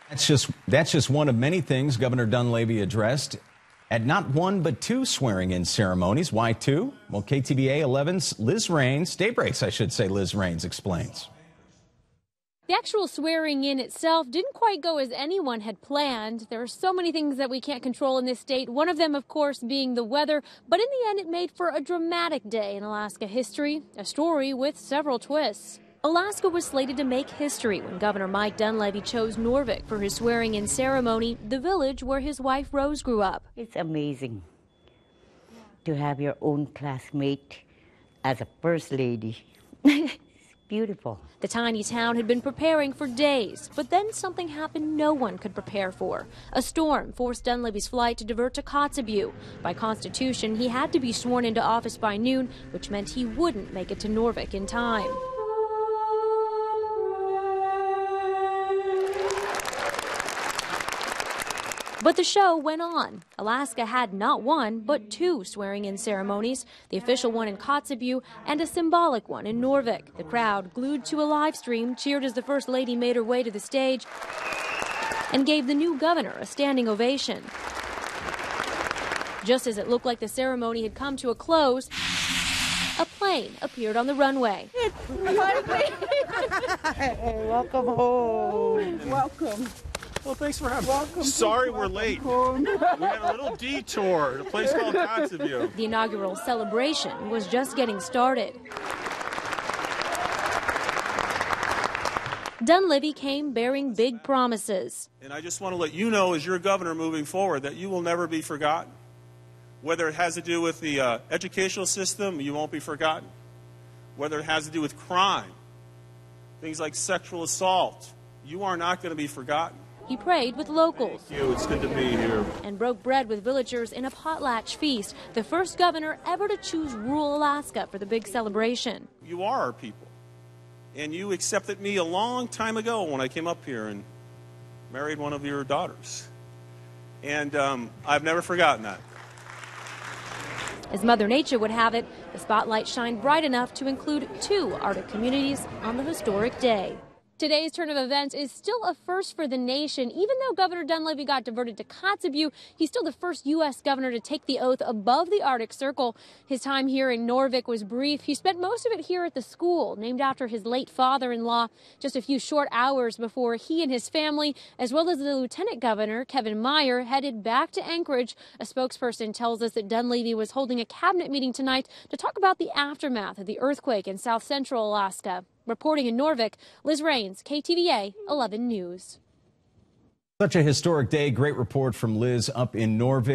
That's just one of many things Governor Dunleavy addressed at not one but two swearing-in ceremonies. Why two? Well, KTVA 11's Liz Raines, Daybreak's, I should say, Liz Raines explains. The actual swearing in itself didn't quite go as anyone had planned. There are so many things that we can't control in this state, one of them, of course, being the weather. But in the end, it made for a dramatic day in Alaska history, a story with several twists. Alaska was slated to make history when Governor Mike Dunleavy chose Noorvik for his swearing-in ceremony, the village where his wife Rose grew up. It's amazing to have your own classmate as a first lady. It's beautiful. The tiny town had been preparing for days, but then something happened no one could prepare for. A storm forced Dunleavy's flight to divert to Kotzebue. By constitution, he had to be sworn into office by noon, which meant he wouldn't make it to Noorvik in time. But the show went on. Alaska had not one, but two swearing-in ceremonies, the official one in Kotzebue and a symbolic one in Noorvik. The crowd, glued to a live stream, cheered as the First Lady made her way to the stage and gave the new governor a standing ovation. Just as it looked like the ceremony had come to a close, a plane appeared on the runway. Welcome home. Welcome. Well, thanks for having Welcome. Sorry we're late. We had a little detour at a place called Kotzebue. The inaugural celebration was just getting started. Dunleavy came bearing big promises. And I just want to let you know, as your governor moving forward, that you will never be forgotten. Whether it has to do with the educational system, you won't be forgotten. Whether it has to do with crime, things like sexual assault, you are not going to be forgotten. He prayed with locals. Thank you. It's good to be here. And broke bread with villagers in a potlatch feast, the first governor ever to choose rural Alaska for the big celebration. You are our people. And you accepted me a long time ago when I came up here and married one of your daughters. And I've never forgotten that. As Mother Nature would have it, the spotlight shined bright enough to include two Arctic communities on the historic day. Today's turn of events is still a first for the nation. Even though Governor Dunleavy got diverted to Kotzebue, he's still the first U.S. governor to take the oath above the Arctic Circle. His time here in Noorvik was brief. He spent most of it here at the school, named after his late father-in-law, just a few short hours before he and his family, as well as the lieutenant governor, Kevin Meyer, headed back to Anchorage. A spokesperson tells us that Dunleavy was holding a cabinet meeting tonight to talk about the aftermath of the earthquake in south central Alaska. Reporting in Noorvik, Liz Raines, KTVA 11 News. Such a historic day. Great report from Liz up in Noorvik.